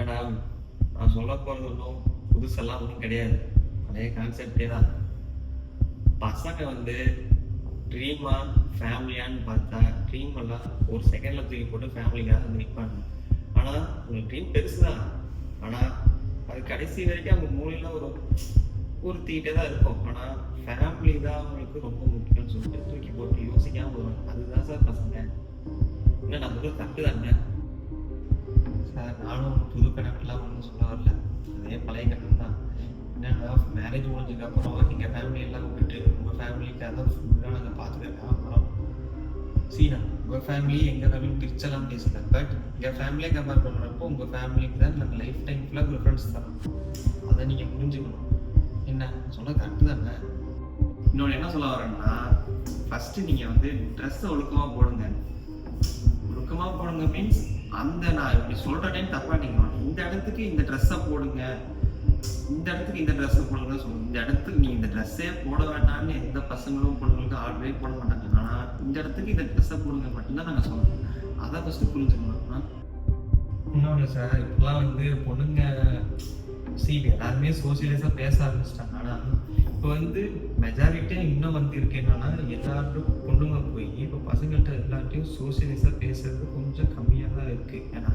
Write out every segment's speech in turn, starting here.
Madam, நான் சொல்ல போறது ஒன்றும் புதுசெல்லாம் ஒன்றும் கிடையாது. அதே கான்செப்டே தான். பசங்க ட்ரீமா ஃபேமிலியான்னு பார்த்தா ட்ரீம் எல்லாம் ஒரு செகண்ட்ல தூக்கி போட்டு ஃபேமிலிக்காக நிற்பாங்க. ஆனால் உங்க ட்ரீம் பெருசு தான். ஆனால் அது கடைசி வரைக்கும் அவங்க மூலையில் உறுத்திக்கிட்டே தான் இருக்கும். ஆனால் ஃபேமிலி தான் அவங்களுக்கு ரொம்ப முக்கியம்னு சொல்லிட்டு தூக்கி போட்டு யோசிக்காம வருவாங்க. அதுதான் சார் பசங்க. என்ன நம்ம தப்பு தானே சார். நானும் புது கணக்கெல்லாம் ஒன்றும் சொல்ல வரல. அதே பழைய கணக்கு தான். என்னன்னா மேரேஜ் முடிஞ்சதுக்கப்புறம் எங்கள் ஃபேமிலி எல்லாம் விட்டுட்டு உங்கள் ஃபேமிலிக்காக தான் ஃபுல்லாக நாங்கள் பார்த்துக்கிறேன். அப்புறம் சீனா உங்கள் ஃபேமிலி எங்கள் ஃபேமிலி பிரிச்செல்லாம் பேசல. பட் எங்கள் ஃபேமிலியை கம்பேர் பண்ணுறப்போ உங்கள் ஃபேமிலிக்கு தான் நாங்கள் லைஃப் டைம் ஃபுல்லாக ப்ரிஃபரன்ஸ் தரோம். அதை நீங்கள் புரிஞ்சுக்கணும். என்ன சொல்ல கரெக்டு தானே. இன்னொன்று என்ன சொல்ல வரேன்னா, ஃபஸ்ட்டு நீங்கள் ட்ரெஸ்ஸை ஒழுக்கமாக போடுங்க. ஒழுக்கமாக போடுங்க மீன்ஸ் நான் இப்படி சொல்கிறேன்னு தப்பாக நீங்கள் இந்த இடத்துக்கு இந்த ட்ரெஸ்ஸை போடுங்க, இந்த இடத்துக்கு இந்த ட்ரெஸ்ஸை போடுங்க சொல்லுங்க. இந்த இடத்துக்கு நீ இந்த ட்ரெஸ்ஸே போட வேண்டாம்னு எந்த பசங்களும் பொண்ணுங்களுக்கு ஆர்டரே போட மாட்டாங்க. ஆனால் இந்த இடத்துக்கு இந்த ட்ரெஸ்ஸை போடுங்க மட்டும்தான் நாங்கள் சொல்லுவோம். அதை ஃபஸ்ட்டு புரிஞ்சுக்கணும். இன்னொன்று சார், இப்பெல்லாம் பொண்ணுங்க எல்லாருமே சோசியலைஸாக பேச ஆரம்பிச்சிட்டாங்க. ஆனால் இப்போ மெஜாரிட்டியாக இன்னும் இருக்கு என்னன்னா, எல்லாரும் பொண்ணுங்க போய் இப்போ பசங்கள்கிட்ட எல்லார்ட்டையும் சோசியலைஸாக பேசுறது கொஞ்சம் கம்மியாக தான் இருக்குது. ஏன்னா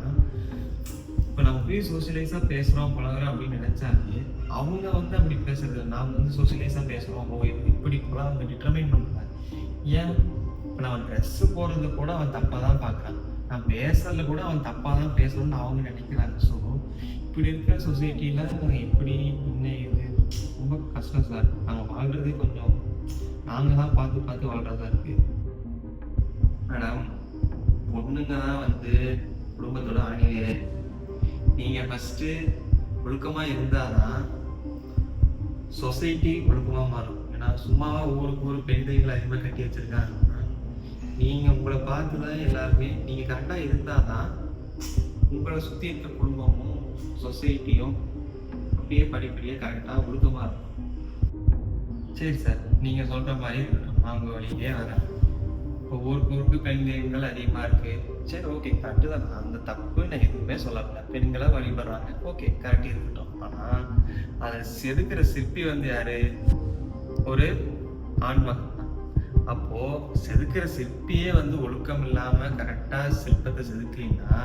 இப்போ நம்ம போய் சோசியலைஸாக பேசுகிறோம் பழகிறோம் அப்படின்னு நினச்சாலே அவங்க அப்படி பேசுறது. நாம் சோசியலைஸாக பேசுகிறோம் இப்படி கூட அவங்க டிட்டர்மைன் பண்ணுறாங்க. ஏன் இப்போ நான் ட்ரெஸ்ஸு போடுறது கூட அவன் தப்பாக தான் பார்க்குறான். நான் பேசுறதுல கூட அவன் தப்பாக தான் பேசணும்னு அவங்க நினைக்கிறாங்க. ஸோ இப்படி இருக்கிற சொசைட்டியில் எப்படி என்ன இது ரொம்ப கஷ்டம் சார். நாங்கள் வாழ்கிறதே கொஞ்சம் நாங்கள் தான் பார்த்து பார்த்து வாழ்கிறதா இருக்கு. மேடம், பொண்ணுங்க தான் குடும்பத்தோட ஆணிவேரே. நீங்கள் ஃபஸ்ட்டு ஒழுக்கமாக இருந்தால் தான் சொசைட்டி ஒழுக்கமாக மாறும். ஏன்னா சும்மாவா ஊருக்கு ஒரு பெண் தெய்வங்களை அதிகமாக கட்டி வச்சுருக்காங்க. நீங்கள் உங்களை பார்த்து தான் எல்லாருமே நீங்கள் கரெக்டாக இருந்தால் தான் உங்களை சுற்றி இருக்க குடும்பமும் சொசைட்டியும் அப்படியே படிப்படியே கரெக்டாக ஒழுக்கமாக இருக்கும். சரி சார், நீங்கள் சொல்கிற மாதிரி இருக்கட்டும். நான் உங்கள் வழியிலே வரேன். இப்போ ஊருக்கு பெண் தெய்வங்கள் அதிகமாக இருக்குது. சரி, ஓகே, கரெக்டு தான். அந்த தப்பு நான் எதுவுமே சொல்லலை. பெண்களாக வழிபடுறாங்க, ஓகே, கரெக்டாக இருக்கட்டும். ஆனால் அதை செதுக்கிற சிற்பி யாரு? ஒரு ஆண்மகன் தான். அப்போது செதுக்கிற சிற்பியே ஒழுக்கம் இல்லாமல் கரெக்டாக சிற்பத்தை செதுக்கலைன்னா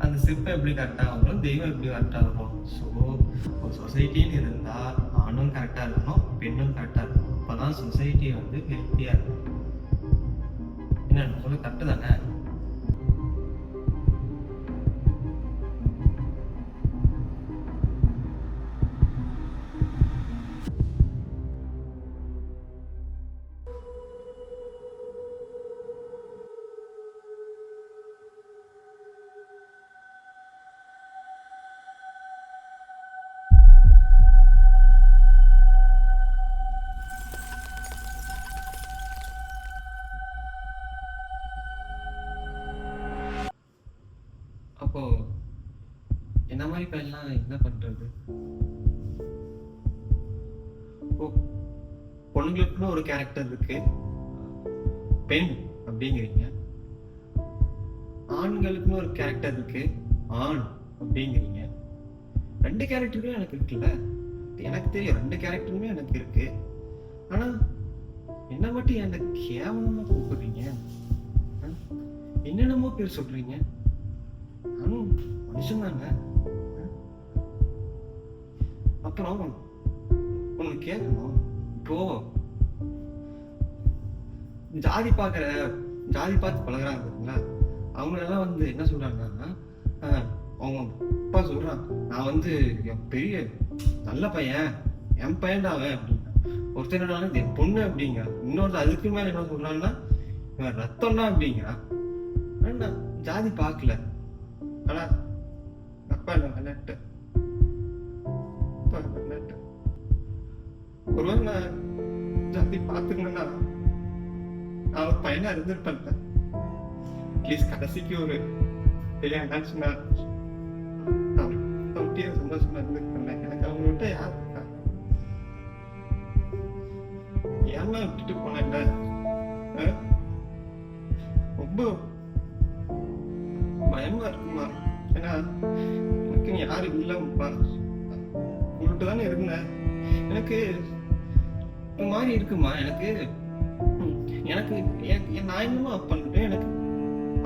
அந்த சிற்பம் எப்படி கரெக்டாக வரும், தெய்வம் எப்படி கரெக்டாக வரும்? ஸோ ஒரு சொசைட்டின்னு இருந்தால் ஆணும் கரெக்டாக இருக்கணும், பெண்ணும் கரெக்டாக இருக்கணும். அப்போ தான் சொசைட்டி ஹெல்த்தியாக இருக்கும். என்ன சொல்ல கரெக்டு தானே? அப்போ என்ன மாதிரி பையன்லாம் என்ன பண்றது? பொண்ணுங்களுக்குன்னு ஒரு கேரக்டர் இருக்கு, பெண் அப்படிங்கிறீங்க. ஆண்களுக்குன்னு ஒரு கேரக்டர் இருக்கு, ஆண் அப்படிங்கிறீங்க. ரெண்டு கேரக்டருமே எனக்கு இருக்குல்ல. எனக்கு தெரியும், ரெண்டு கேரக்டருமே எனக்கு இருக்கு. ஆனா என்ன மட்டும் என்ன கேவலமா கூப்பிடுறீங்க? என்னென்னமோ பேர் சொல்றீங்க. நானும் மனுஷன் தாங்க. அப்புறம் ஒண்ணு கேட்கணும். இப்போ ஜாதி பார்த்து பழகுறாங்க பாத்தீங்களா? அவங்க எல்லாம் என்ன சொல்றாங்கன்னா, அவங்க அப்பா சொல்றான், நான் என் பெரிய நல்ல பையன், என் பையன்டா அவன் அப்படின்னு. ஒருத்தர் என்னன்னா என் பொண்ணு அப்படிங்க. இன்னொருத்தர் அதுக்கு மேல என்ன சொல்றாங்கன்னா, இவன் ரத்தம்னா அப்படிங்கிறான். ஜாதி பார்க்கல. ஆனா அப்பா என்ன விளையாட்டு ஒருவேளை நான் ஜாதி பார்த்துக்கணும்னா நான் ஒரு பையனா இருந்திருப்பேன். அட்லீஸ்ட் கடைசிக்கு ஒரு பெரிய அண்ணாச்சுன்னா சந்தோஷமா இருந்திருப்பேன். எனக்கு அவங்க விட்ட யார் இருக்கா? ஏன்னா விட்டுட்டு போனேன். ரொம்ப பயமா இருக்குமா? ஏன்னா எனக்கு யாரும் இல்லைப்பா. உங்கள்கிட்ட தானே இருந்தேன். எனக்கு ஒரு மாதிரி இருக்குமா. எனக்கு எனக்கு நான் என்னமா பண்ணிட்டேன். எனக்கு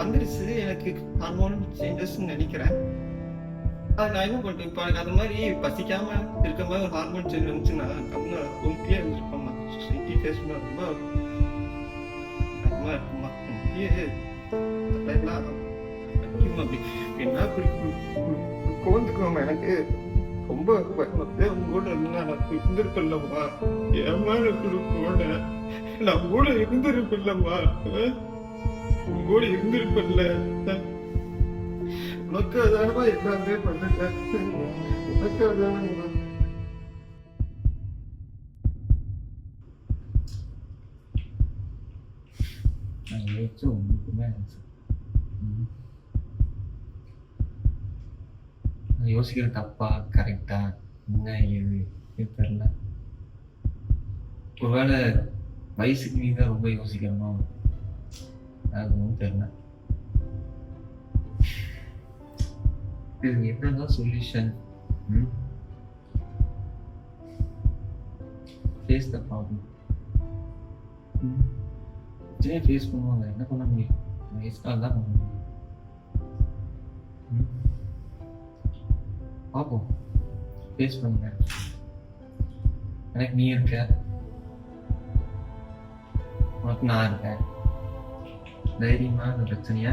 வந்துருச்சு. எனக்கு ஹார்மோன் சேஞ்சஸ்ன்னு நினைக்கிறேன். அது நான் என்ன பண்ணிட்டேன். இப்போ எனக்கு அது மாதிரி பசிக்காம இருக்க மாதிரி ஒரு ஹார்மோன் சேஞ்ச் வந்துச்சுன்னா கம்மியாக ரொம்பவே இருந்திருப்போம்மா. சொசைட்டி ஃபேஸ் பண்ண ரொம்ப பயமா இருக்குமா. தலையெல்லாம் அப்படி என்ன கோந்துக்குவோம்மா. எனக்கு ரொம்ப பயமாவே உங்களோட இருந்தா நான் இருந்திருப்பில்லம்மா. ஏமா எனக்கு போன நான் கூட இருந்திருப்பில்லம்மா. உங்களோட இருந்திருப்பில்ல. உனக்கு அதானமா எல்லாமே பண்ணுங்க. உனக்கு அதான ஒன்றுக்குமே யோசிக்கிற தப்பா கரெக்டா என்ன ஏது தெரியல. ஒருவேளை வயசுக்கு நீ தான் ரொம்ப யோசிக்கணும். அதுவும் தெரியல. இது என்னதான் solution? Face the problem. Face பண்ணுவாங்க. என்ன பண்ண முடியும்? வயசுக்காக தான் பண்ண முடியும். பார்ப்போம். ஃபேஸ் பண்ணுங்க. எனக்கு நீ இருக்க, உனக்கு நான் இருக்கேன். தைரியமா அந்த பிரச்சனைய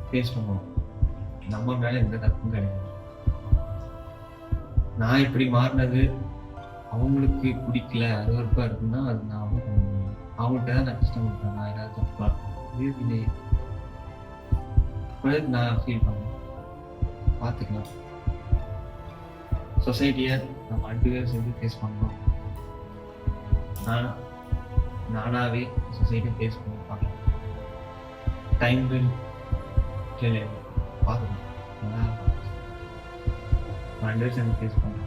ஃபேஸ் பண்ணுவோம். நம்ம மேல எந்த தப்பும் கிடையாது. நான் இப்படி மாறினது அவங்களுக்கு பிடிக்கல, அருவருப்பா இருக்குன்னா அது நான் வந்து பண்ண முடியும். அவங்கள்ட்ட தான் நான் கஷ்டம் கொடுப்பேன். நான் ஏதாவது தப்பா நான் ஃபீல் பண்ணேன். பார்த்துக்கலாம். சொசைட்டியை நம்ம 2 பேரும் சேர்ந்து ஃபேஸ் பண்ணோம். நானாவே சொசைட்டியை ஃபேஸ் பண்ணி பார்க்கலாம். டைம் வில் பார்த்துக்கலாம். 2 பேரும் சேர்ந்து ஃபேஸ் பண்ணலாம்.